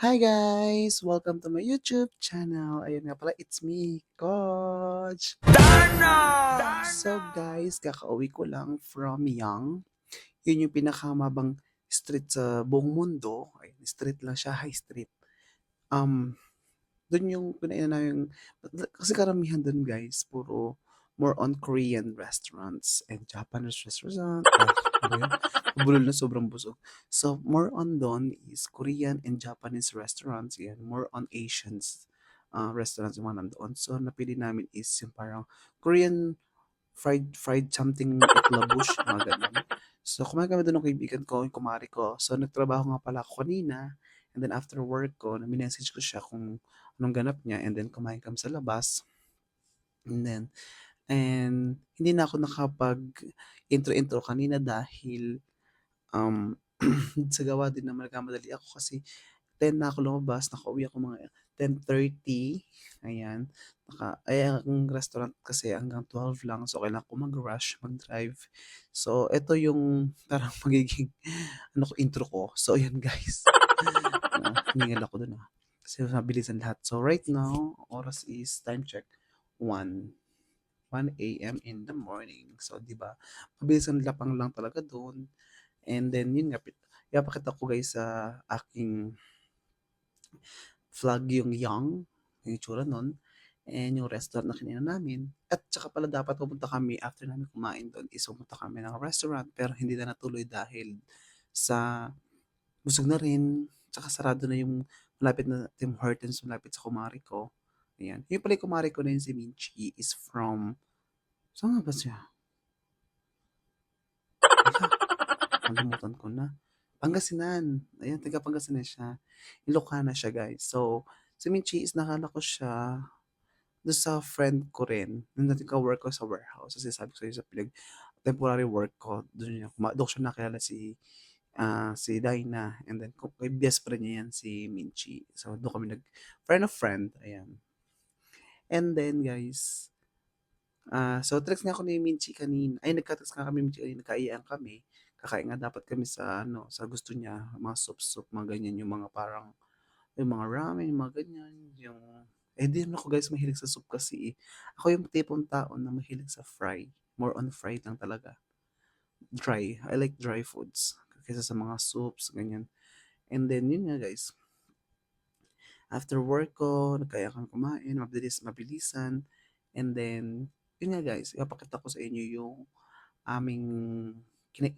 Hi guys! Welcome to my YouTube channel. Ayun nga pala, it's me, Coach. So guys, kakauwi ko lang from Yang. Yun yung pinakamabang street sa buong mundo. Ayun, street lang siya, high street. Um, Dun yung pinainan namin, kasi karamihan dun guys, puro more on Korean restaurants and Japanese restaurant. Ano ba yun? Nabulol na sobrang busog. So, more on doon is Korean and Japanese restaurants. Yan. More on Asians restaurants yung mga nandoon. So, napili namin is yung parang Korean fried something itlabush, mga ganun. So, kumain kami doon ng kaibigan ko, yung kumari ko. So, nagtrabaho nga pala ako kanina. And then after work ko, minessage ko siya kung anong ganap niya. And then kumain kami sa labas. And hindi na ako nakapag-intro-intro kanina dahil um, sa gawa din na nagkamadali ako kasi 10 na ako lumabas, nakauwi ako mga 10:30, ayan. Ang restaurant kasi hanggang 12 lang, so kailangan ko mag-rush, mag-drive. So, ito yung parang magiging ano ko, intro ko. So, ayan guys, hiningal ako dun kasi mabilisan lahat. So, right now, oras is time check, 1 AM in the morning. So, 'di ba? Mabilis ang lapang lang talaga doon. And then yun nga, ipapakita ko guys sa aking vlog yung yung itsura nun, and yung restaurant na kinainan namin. At saka pala dapat pumunta kami after namin kumain doon is pumunta kami ng restaurant pero hindi na natuloy dahil sa busog na rin, tsaka sarado na yung malapit na Tim Hortons malapit sa kumari ko. Ayan. Yung pala yung kumari ko na yun si Minchi is from, saan nga ba siya? Hala, nakalimutan ko na. Pangasinan. Ayan, taga Pangasinan siya. Ilocana siya, guys. So, si Minchi is nakala ko siya doon sa friend ko rin. Nung dati ka-work ko sa warehouse. Kasi sabi ko sa'yo sa temporary work ko, doon siya nakilala si Dina. And then, kay best friend niya yan, si Minchi. So, doon kami friend of friend. Ayan. And then, guys, so text nga ako ni Minchi kanina. Ay, nagka-text nga kami Minchi kanina, nagkaiyahan kami. Kakain nga dapat kami sa ano, sa gusto niya, mga soup-soup, mga ganyan, yung mga parang, yung mga ramen, yung mga ganyan, yung, di naman ako guys mahilig sa soup kasi. Ako yung tipong tao na mahilig sa fry. More on fry lang talaga. Dry. I like dry foods. Kaysa sa mga soups, ganyan. And then, yun nga guys. After work ko, nagkaya kami kumain, mabilisan. And then, yun nga guys, ipapakita ko sa inyo yung aming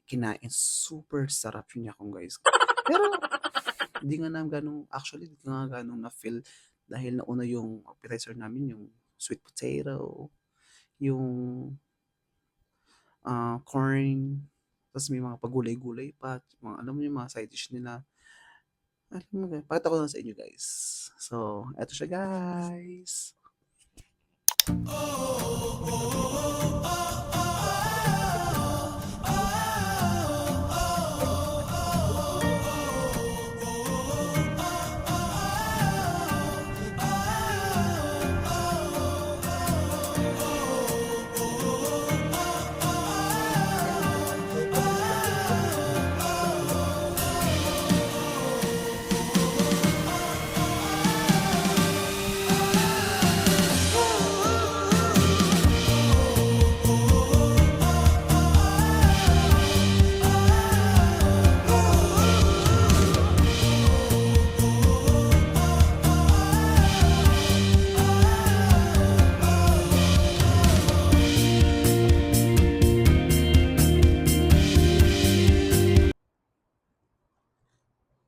kinain. Super sarap yun yakong guys. Pero, hindi nga namin actually, hindi ko nga ganong na-feel dahil nauna yung appetizer namin, yung sweet potato, yung corn, tapos may mga pagulay-gulay pa, mga, alam mo yung mga side dish nila. Alam mo, pakita ko lang sa inyo guys. So, eto siya guys.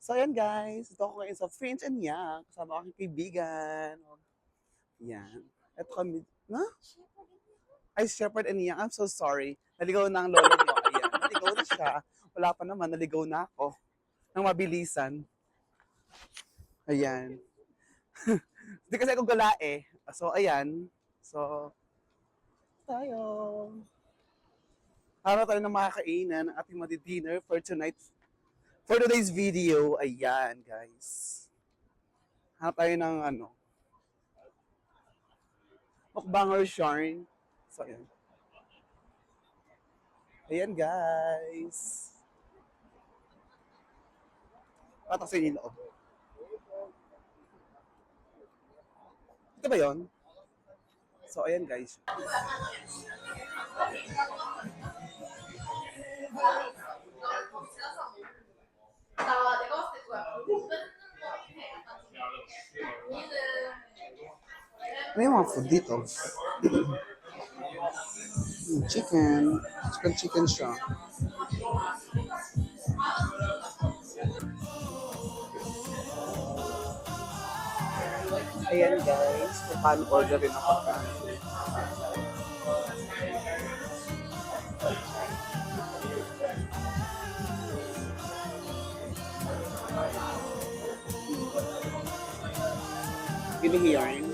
So, ayan guys. Ito ako ngayon sa French and Yak. Kasama ko aking kaibigan. Yan. Ito kami. Na? Ay, Shepherd and Yak. I'm so sorry. Naligaw na ang lolo mo. Ayan. Naligaw na siya. Wala pa naman. Naligaw na ako. Nang mabilisan. Ayan. Hindi kasi ako gala eh. So, ayan. So, tayo. Harap tayo ng makakainan ng ating dinner for tonight. For today's video, ayan guys. Hanap tayo ng mukbanger Sharn. So, ayan. Ayan guys. Patak sa inyo yung loob. Ito ba yun? So, ayan guys. Ano yung mga food dito? Chicken. Chicken siya. Ayan guys, paano order rin ako ka. Pilihiyan.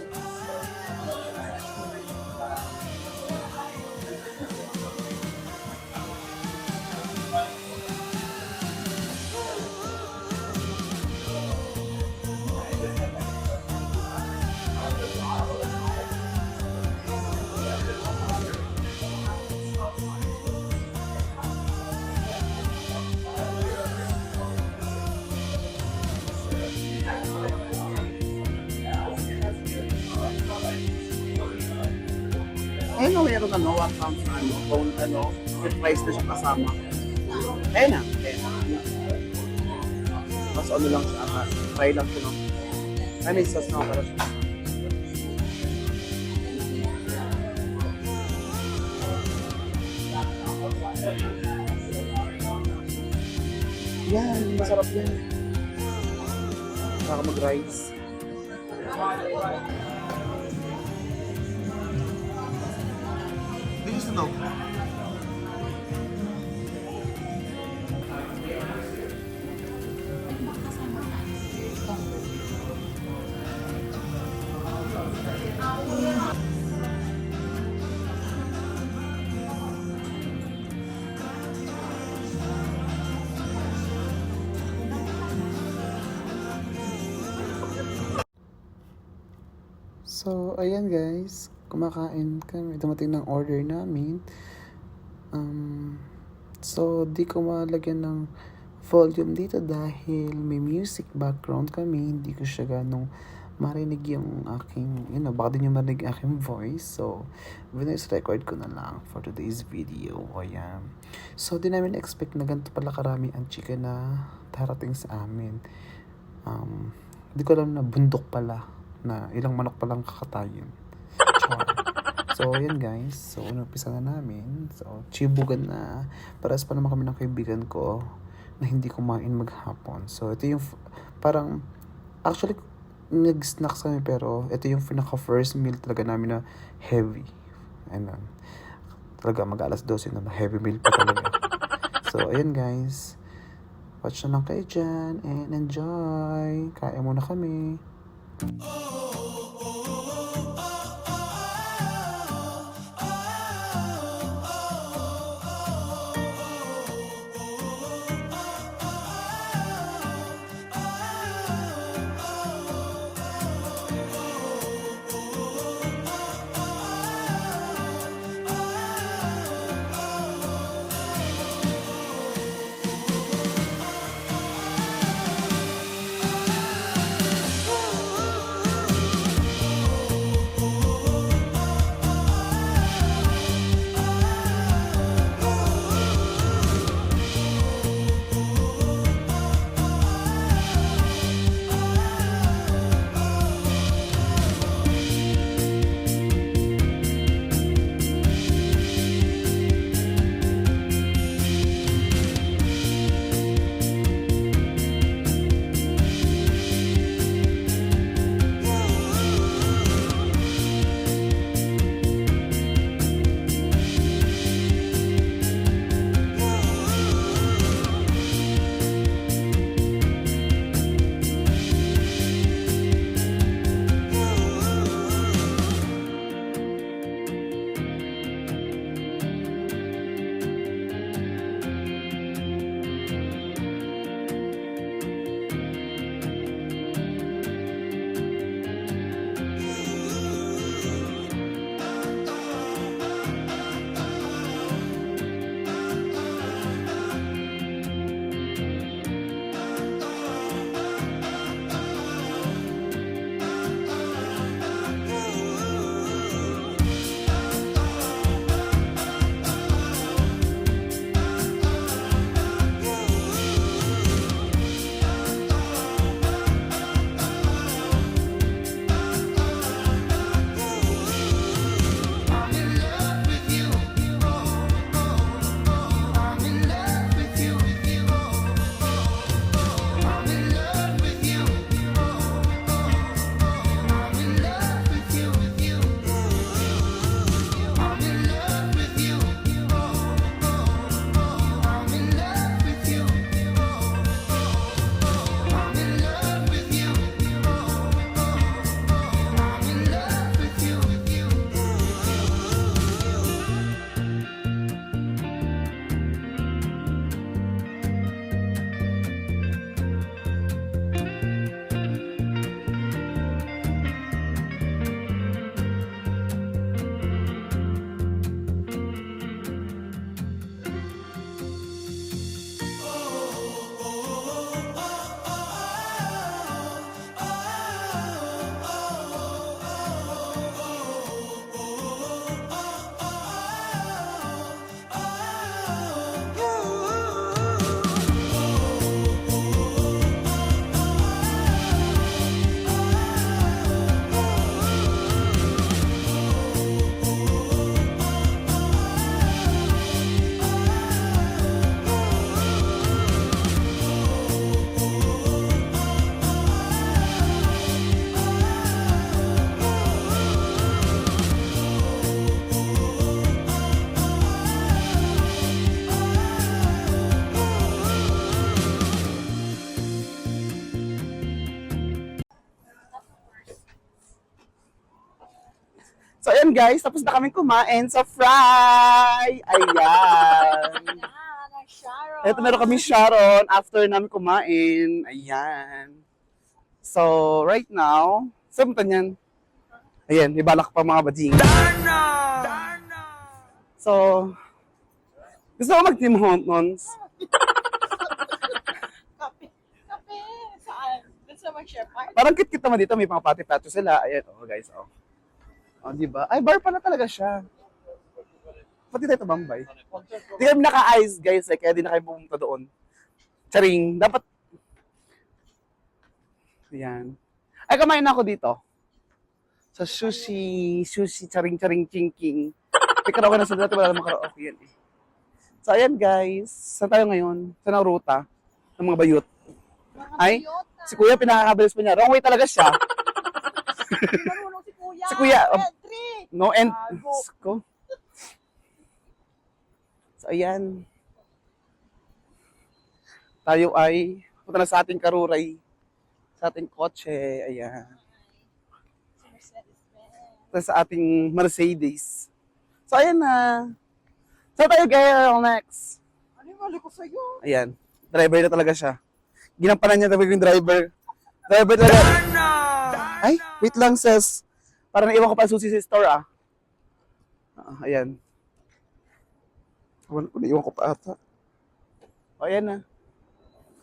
Ayun na, meron ano, 1 pound na ano, bone ano, with price na siya kasama. Ayun na, ayun na. Mas ano lang siya, fry lang siya, no? Ay, may sauce na para siya. Yan, masarap yan. Saka mag-rice. Bilis na daw. So, ayan guys, kumakain kami, dumating ng order namin. So, di ko malagyan ng volume dito dahil may music background kami, hindi ko siya ganong marinig yung aking, baka din yung marinig aking voice. So, voice record ko na lang for today's video. O yan. So, di namin expect na ganito pala karami ang chicken na darating sa amin. Di ko alam na bundok pala, na ilang manok palang kakatayin. So, ayan guys. So, umpisa na namin. So, chibugan na. Paras pa naman kami ng kaibigan ko na hindi kumain maghapon. So, ito yung parang, actually, nag-snacks kami pero ito yung pinaka-first meal talaga namin na heavy. Ayun. Talaga mag-alas 12 na heavy meal pa talaga. So, ayan guys. Watch na lang kayo dyan and enjoy. Kaya muna kami. ayan guys, tapos na kaming kumain sa fry. Ayan. Ito meron kami Sharon after namin kumain. Ayan. So, right now, saan punta niyan? Ayan, may balak pa mga bading. So, gusto ko mag-team Hortons. Kape. Saan? Doon sa mag-share party? Parang kit-kit naman dito, may mga pati-pato sila. Ayan, oh guys, oh. Oh, di ba? Ay, bar pala talaga siya. Pati tayo tumambay. Di kami naka-eyes, guys. Eh, kaya di na kayo pumunta doon. Charing. Dapat... Ayan. Ay, kumain na ako dito. Sa sushi, charing, ching-king. May karaoke na sa dati, wala namang karaoke yan eh. So, ayan guys. Saan tayo ngayon? Saan ang ruta ng mga bayot? Ay, si Kuya, pinakakabilis pa niya. Wrong way talaga siya. Marunong si Kuya. Si Kuya, Entry. no end. Bago. Ko. So, ayan. Tayo ay punta na sa ating karuray. Sa ating kotse. Ayan. Punta sa ating Mercedes. So, ayan na. Saan tayo girl next? Ano yung mali ko sa'yo? Ayan. Driver na talaga siya. Ginampanan niya talaga yung driver. Driver talaga. Ay, wait lang sis. Para naiwan ko pa susi sa store ah. Ayan. Naiwan ko pa ata. O, ayan na.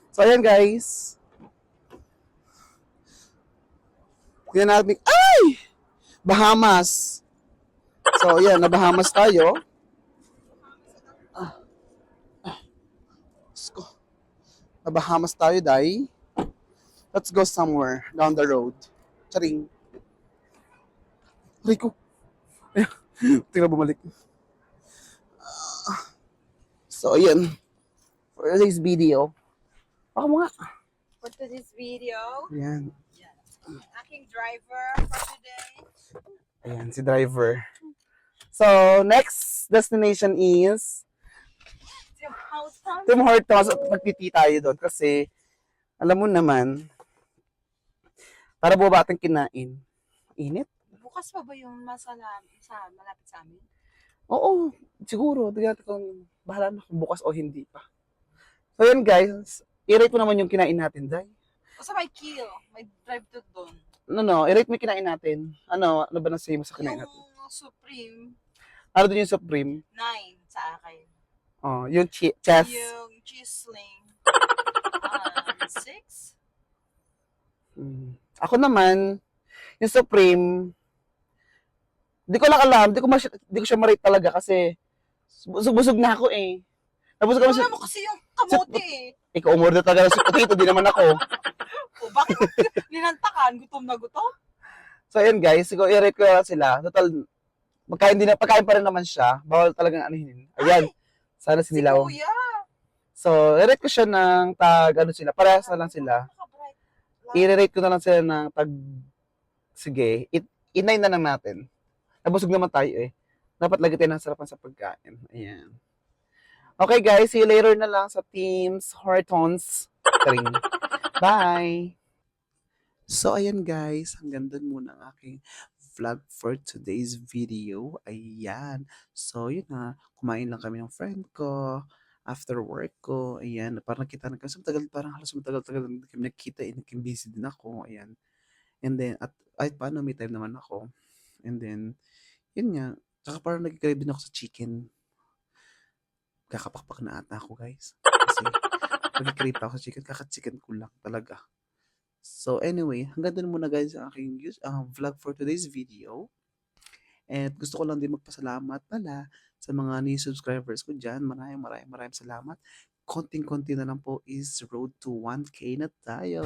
So, ayan guys. Tingnan natin. Ay! Bahamas. So, ayan. Na Bahamas tayo. Let's go. Na Bahamas tayo, Day. Let's go somewhere down the road. Charing. Rico. Ayan. Tingnan bumalik. So, ayan. For today's video. Baka mo nga. For today's video, Ayan. aking driver for today. Ayan, si driver. So, next destination is Tim Hortons at magtiti tayo doon kasi alam mo naman para buwa ating kinain. Init? Bukas pa ba yung malapit sa amin? Oo, siguro. Tignan kung bahala na kung bukas o hindi pa. So, yun guys. I-rate mo naman yung kinain natin, Day. O sa may kill, may drive-thru doon. No, i-rate mo yung kinain natin. Ano ba nasa mo sa kinain natin? Yung Supreme, Ano doon yung Supreme? 9 sa akin. Oh, yung chess. Yung cheese sling, 6. Ako naman, yung Supreme, di ko lang alam, di ko siya ma-rate talaga kasi busog na ako eh. Tapos kami Wala mo kasi yung kamote eh. ikaw umorder talaga ng potato, di naman ako. O bakit linantakan? Gutom na gutom? So ayun guys, siguro i-rate ko lang sila. Total, pagkain pa rin naman siya. Bawal talagang anuhin. Ayan, sana Si sinilaw. Kuya. So, i-rate ko siya ng sila, parehas na lang sila. I-rate ko na lang sila ng sige, i-9 na lang natin. Nabusog naman tayo eh. Dapat lagi tayo ng sarapan sa pagkain. Ayan. Okay guys, see you later na lang sa Teams Hortons. Bye! So ayan guys, hanggang doon muna ang aking vlog for today's video. Ayan. So yun na, kumain lang kami ng friend ko. After work ko, ayan, parang nakita na kasi parang halos matagal-tagal hindi kami nakita, naging busy din ako, ayan. And then, paano, may time naman ako. And then, yun nga, tsaka parang nag-crave din ako sa chicken. Kakapakpak na ata ako guys. Kasi, nag-crave ako sa chicken, kaka-chicken ko lang talaga. So anyway, hanggang doon muna guys ang aking vlog for today's video. And gusto ko lang din magpasalamat pala sa mga new subscribers ko dyan. Maraming salamat. Konting-konti na lang po is road to 1K na tayo.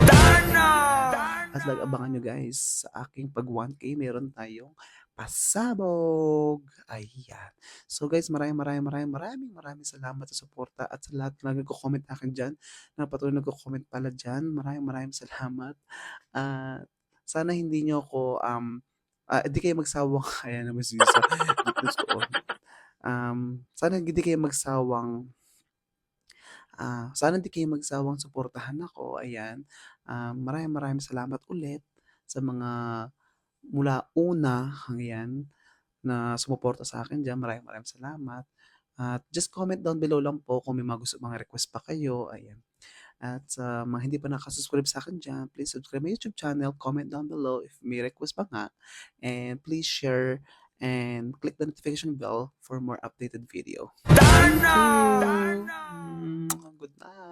At abangan nyo guys, sa aking pag 1K meron tayong pasabog. Ayan. So guys, maraming salamat sa suporta at sa lahat na nagko-comment akin dyan. Na patuloy nagko-comment pala dyan. Maraming salamat. At sana hindi nyo ako, hindi kayo magsawang, ayan naman siya sa gusto ko. Sana hindi kayo magsawang, suportahan ako. Ayan. Maraming salamat ulit sa mga mula una, ayan, na sumuporta sa akin diyan. Maraming maraming salamat. At just comment down below lang po kung may mga request pa kayo, ayan. At sa mga hindi pa nakaka-subscribe sa'kin diyan, please subscribe my YouTube channel, comment down below if may request pa nga, and please share and click the notification bell for more updated video. Thank you! Good night!